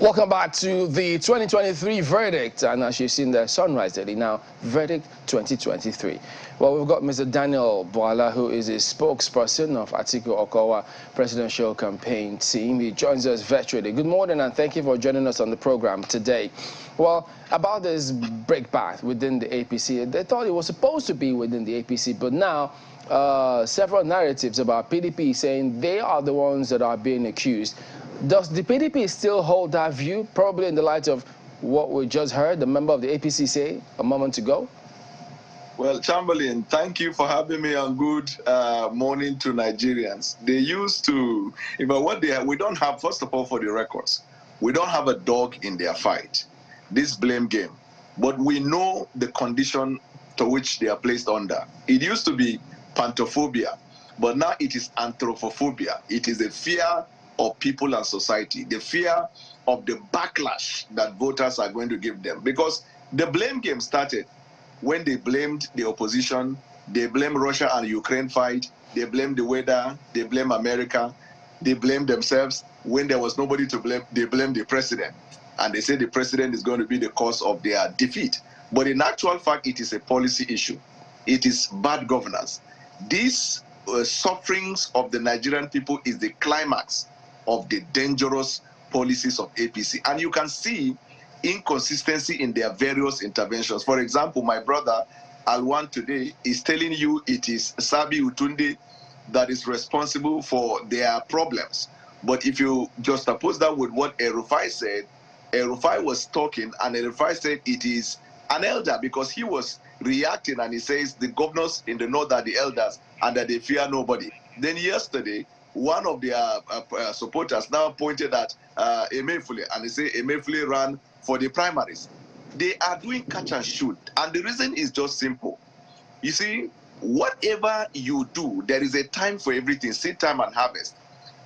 Welcome back to the 2023 verdict, and as you've seen the Sunrise Daily now, verdict 2023. Well, we've got Mr. Daniel Boala, who is a spokesperson of Atiku Okowa presidential campaign team. He joins us virtually. Good morning, and thank you for joining us on the program today. Well, about this breakback within the APC, they thought it was supposed to be within the APC, but now several narratives about PDP saying they are the ones that are being accused. Does the PDP still hold that view, probably in the light of what we just heard the member of the APC say a moment ago? Well, Chamberlain, thank you for having me on. Good morning to Nigerians. They used to, what they have, we don't have, first of all, for the records, we don't have a dog in their fight, this blame game. But we know the condition to which they are placed under. It used to be pantophobia, but now it is anthropophobia. It is a fear of people and society, the fear of the backlash that voters are going to give them. Because the blame game started when they blamed the opposition, they blamed Russia and Ukraine fight, they blamed the weather, they blamed America, they blamed themselves. When there was nobody to blame, they blamed the president. And they say the president is going to be the cause of their defeat. But in actual fact, it is a policy issue. It is bad governance. These sufferings of the Nigerian people is the climax of the dangerous policies of APC. And you can see inconsistency in their various interventions. For example, my brother Alwan today is telling you it is Sabi Utunde that is responsible for their problems. But if you just oppose that with what Erufai said, Erufai was talking and Erufai said it is an elder because he was reacting and he says the governors in the north are the elders and that they fear nobody. Then yesterday, one of their supporters now pointed at Emefiele and they say Emefiele ran for the primaries. They are doing catch and shoot, and the reason is just simple. You see, whatever you do, there is a time for everything, seed time and harvest.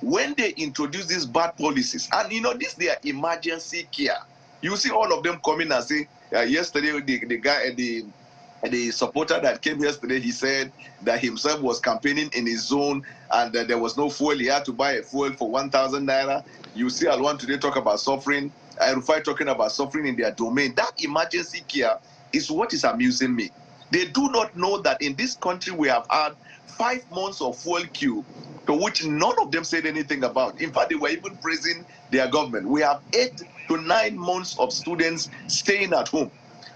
When they introduce these bad policies, and this their emergency care, you see all of them coming and say, yesterday the guy, the supporter that came yesterday, he said that himself was campaigning in his zone and that there was no fuel. He had to buy a fuel for 1,000 naira. You see Alwan today talk about suffering. Rufai talking about suffering in their domain. That emergency care is what is amusing me. They do not know that in this country we have had 5 months of fuel queue to which none of them said anything about. In fact, they were even praising their government. We have 8 to 9 months of students staying at home.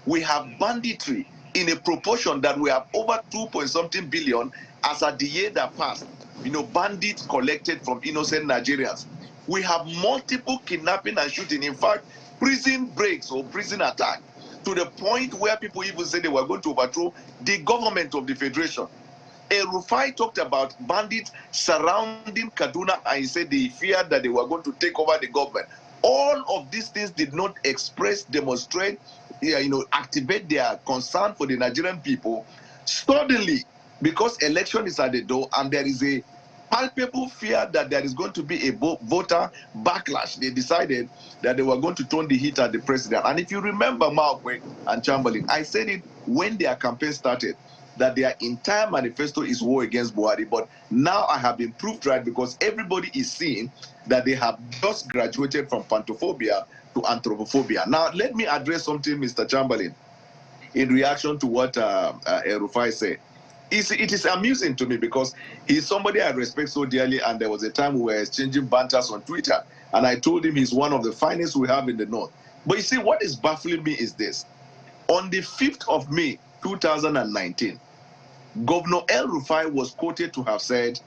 We have banditry in a proportion that we have over 2-point-something billion as at the year that passed. Bandits collected from innocent Nigerians. We have multiple kidnapping and shooting. In fact, prison breaks or prison attack to the point where people even say they were going to overthrow the government of the federation. Rufai talked about bandits surrounding Kaduna and he said they feared that they were going to take over the government. All of these things did not express, demonstrate, activate their concern for the Nigerian people. Suddenly, because election is at the door and there is a palpable fear that there is going to be a voter backlash, they decided that they were going to turn the heat at the president. And if you remember Malkwe and Chamberlain, I said it when their campaign started, that their entire manifesto is war against Buhari. But now I have been proved right because everybody is seeing that they have just graduated from pantophobia to anthropophobia. Now, let me address something, Mr. Chamberlain, in reaction to what Rufai said. It is amusing to me because he's somebody I respect so dearly, and there was a time we were exchanging banters on Twitter, and I told him he's one of the finest we have in the North. But you see, what is baffling me is this. On the 5th of May, 2019, Governor El Rufai was quoted to have said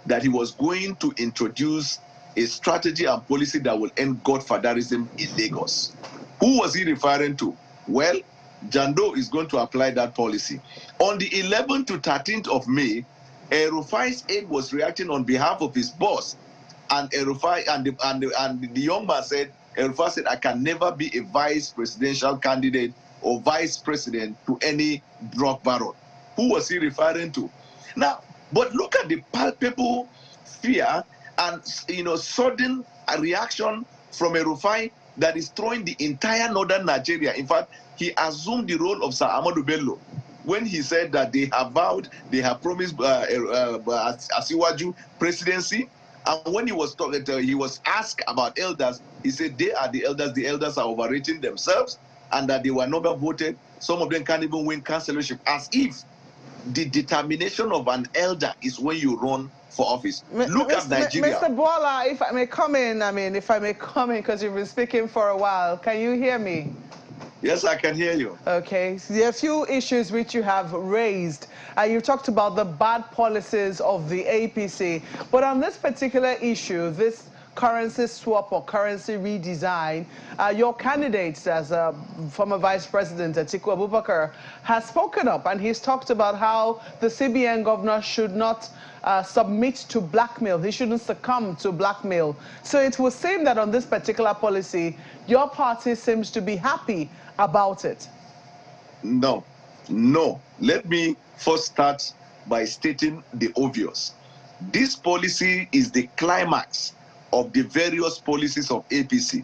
that he was going to introduce a strategy and policy that will end godfatherism in Lagos. Who was he referring to? Well, Jando is going to apply that policy. On the 11th to 13th of May, Rufai's aide was reacting on behalf of his boss, and Rufai and the young man said, Rufai said, I can never be a vice presidential candidate or vice president to any drug baron. Who was he referring to? Now, but look at the palpable fear and sudden reaction from Rufai that is throwing the entire northern Nigeria. In fact, he assumed the role of Sir Ahmadu Bello when he said that they have vowed, they have promised Asiwaju presidency, And when he was talking, he was asked about elders. He said they are the elders. The elders are overrating themselves, and that they were never voted. Some of them can't even win councillorship, as if the determination of an elder is when you run for office. Look at Nigeria. Mr. Bola, if I may come in, because you've been speaking for a while. Can you hear me? Yes, I can hear you. Okay, so there are a few issues which you have raised. You talked about the bad policies of the APC, but on this particular issue, this currency swap or currency redesign, your candidate as former Vice President Atiku Abubakar has spoken up, and he's talked about how the CBN governor should not submit to blackmail. He shouldn't succumb to blackmail. So it would seem that on this particular policy, your party seems to be happy about it. No. Let me first start by stating the obvious. This policy is the climax of the various policies of APC.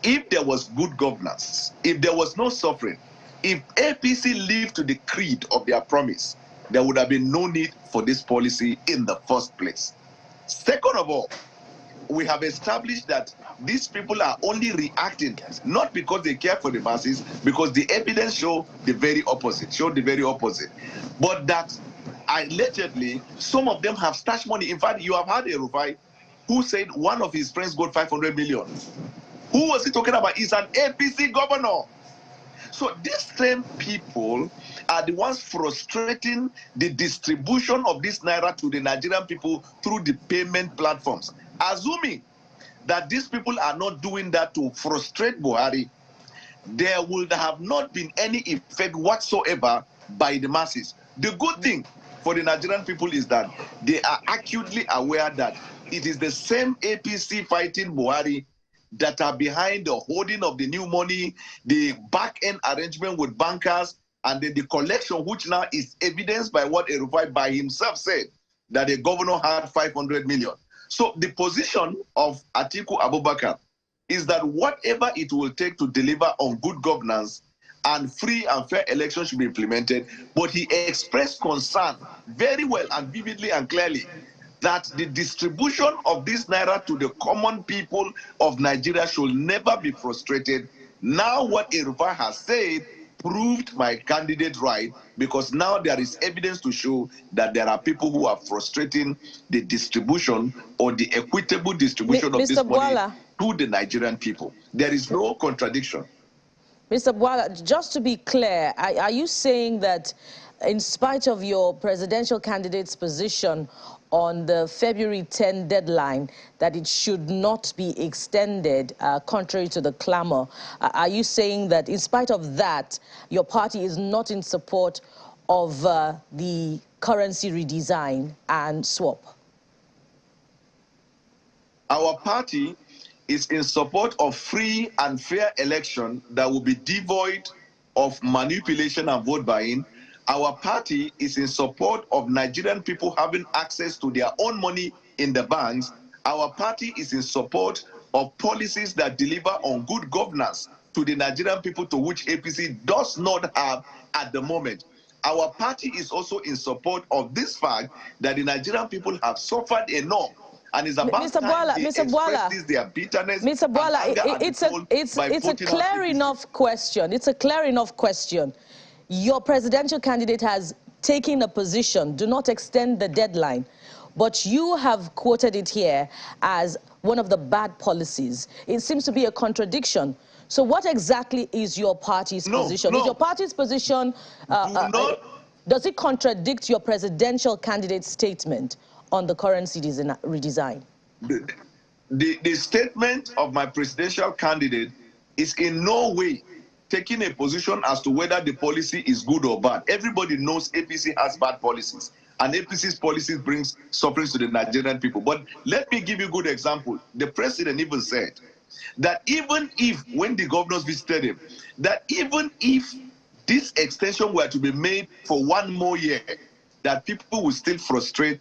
If there was good governance, if there was no suffering, if APC lived to the creed of their promise, there would have been no need for this policy in the first place. Second of all, we have established that these people are only reacting not because they care for the masses, because the evidence show the very opposite, but that allegedly some of them have stashed money. In fact, you have had a Rufai who said one of his friends got 500 million. Who was he talking about? He's an APC governor. So these same people are the ones frustrating the distribution of this Naira to the Nigerian people through the payment platforms. Assuming that these people are not doing that to frustrate Buhari, there would have not been any effect whatsoever by the masses. The good thing for the Nigerian people is that they are acutely aware that it is the same APC fighting Buhari that are behind the holding of the new money, the back-end arrangement with bankers, and then the collection, which now is evidenced by what Erufai by himself said, that the governor had 500 million. So the position of Atiku Abubakar is that whatever it will take to deliver on good governance and free and fair elections should be implemented, but he expressed concern very well and vividly and clearly that the distribution of this Naira to the common people of Nigeria should never be frustrated. Now what Erufai has said proved my candidate right, because now there is evidence to show that there are people who are frustrating the distribution or the equitable distribution of this money to the Nigerian people. There is no contradiction. Mr. Boala, just to be clear, are you saying that in spite of your presidential candidate's position on the February 10 deadline, that it should not be extended, contrary to the clamor, are you saying that in spite of that, your party is not in support of the currency redesign and swap? Our party is in support of free and fair election that will be devoid of manipulation and vote buying. Our party is in support of Nigerian people having access to their own money in the banks. Our party is in support of policies that deliver on good governance to the Nigerian people, to which APC does not have at the moment. Our party is also in support of this fact that the Nigerian people have suffered enough, and it's about Mr. time they Boala, express their bitterness. Mr. Boala, it's a clear enough question. It's a clear enough question. Your presidential candidate has taken a position, do not extend the deadline, but you have quoted it here as one of the bad policies. It seems to be a contradiction. So what exactly is your party's position? Is your party's position, does it contradict your presidential candidate's statement on the currency redesign? The statement of my presidential candidate is in no way taking a position as to whether the policy is good or bad. Everybody knows APC has bad policies, and APC's policies brings suffering to the Nigerian people. But let me give you a good example. The president even said that even if, when the governors visited him, that even if this extension were to be made for 1 more year, that people will still frustrate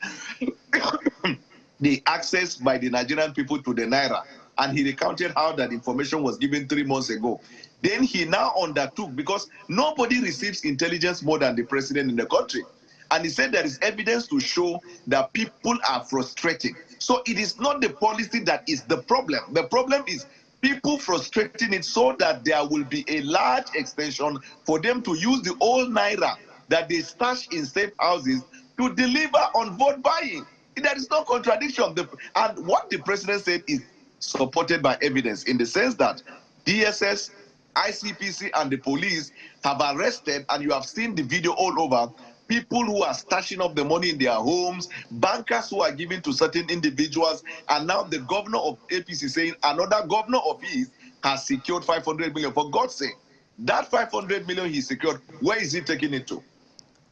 the access by the Nigerian people to the Naira. And he recounted how that information was given 3 months ago. Then he now undertook, because nobody receives intelligence more than the president in the country. And he said there is evidence to show that people are frustrating. So it is not the policy that is the problem. The problem is people frustrating it so that there will be a large extension for them to use the old Naira that they stash in safe houses to deliver on vote buying. There is no contradiction. And what the president said is supported by evidence in the sense that DSS, ICPC, and the police have arrested, and you have seen the video all over, people who are stashing up the money in their homes, bankers who are giving to certain individuals, and now the governor of APC saying another governor of his has secured 500 million. For God's sake, that 500 million he secured, where is he taking it to?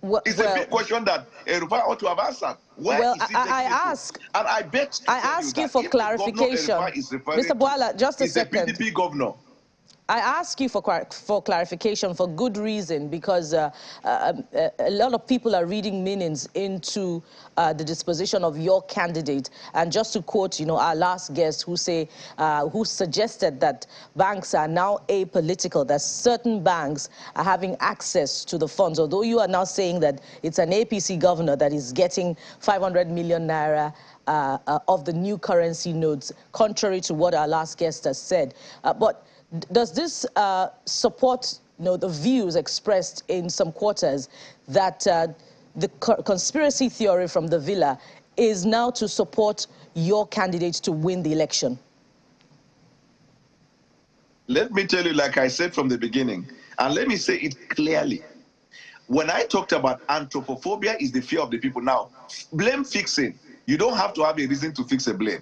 Well, it's a big question that Rufai ought to have answered. Where is he taking it to? And I bet I ask you for clarification. Mr. Bwala, just a second. He's a PDP governor. I ask you for clarification for good reason, because a lot of people are reading meanings into the disposition of your candidate. And just to quote, our last guest who suggested that banks are now apolitical, that certain banks are having access to the funds. Although you are now saying that it's an APC governor that is getting 500 million naira of the new currency notes, contrary to what our last guest has said. But does this support the views expressed in some quarters that the conspiracy theory from the villa is now to support your candidate to win the election? Let me tell you, like I said from the beginning, and let me say it clearly. When I talked about anthropophobia is the fear of the people. Now, blame fixing. You don't have to have a reason to fix a blame.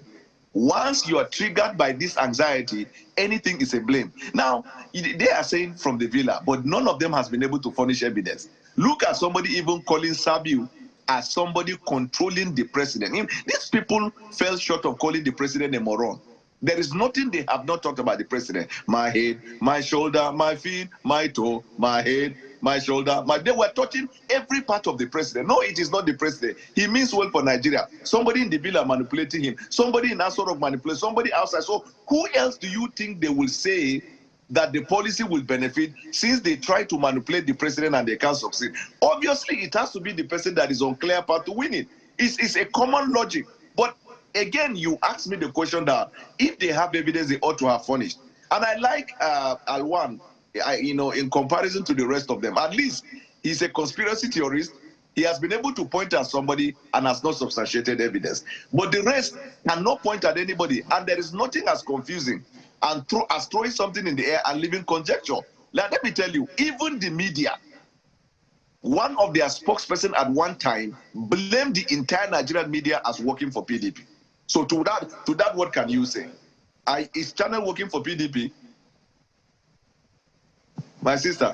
Once you are triggered by this anxiety, anything is a blame. Now, they are saying from the villa, but none of them has been able to furnish evidence. Look at somebody even calling Sabiu as somebody controlling the president. These people fell short of calling the president a moron. There is nothing they have not talked about the president. My head, my shoulder, my feet, my toe, my head, my shoulder. They were touching every part of the president. No, it is not the president. He means well for Nigeria. Somebody in the villa manipulating him. Somebody in that sort of manipulation. Somebody outside. So who else do you think they will say that the policy will benefit since they try to manipulate the president and they can't succeed? Obviously, it has to be the person that is on clear path to win it. It's a common logic. But again, you asked me the question that if they have evidence, they ought to have furnished. And I like Alwan, in comparison to the rest of them. At least he's a conspiracy theorist. He has been able to point at somebody and has not substantiated evidence. But the rest cannot point at anybody. And there is nothing as confusing and as throwing something in the air and leaving conjecture. Like, let me tell you, even the media, one of their spokesperson at one time blamed the entire Nigerian media as working for PDP. So to that, what can you say? Is channel working for PDP? My sister,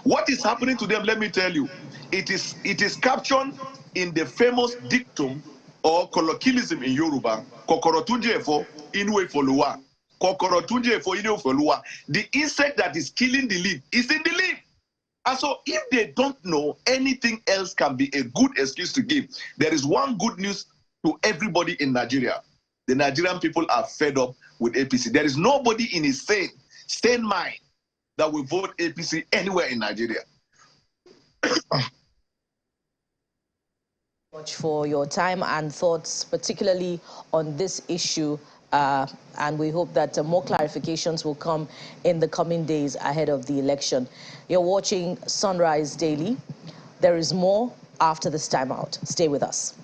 what is happening to them, let me tell you, it is captured in the famous dictum or colloquialism in Yoruba, kokorotunjefo inwe follower. Kokorotunjefo inwe follower. The insect that is killing the leaf is in the leaf. And so if they don't know, anything else can be a good excuse to give. There is one good news to everybody in Nigeria. The Nigerian people are fed up with APC. There is nobody in his sane mind that will vote APC anywhere in Nigeria. Much for your time and thoughts, particularly on this issue, and we hope that more clarifications will come in the coming days ahead of the election. You're watching Sunrise Daily. There is more after this time out. Stay with us.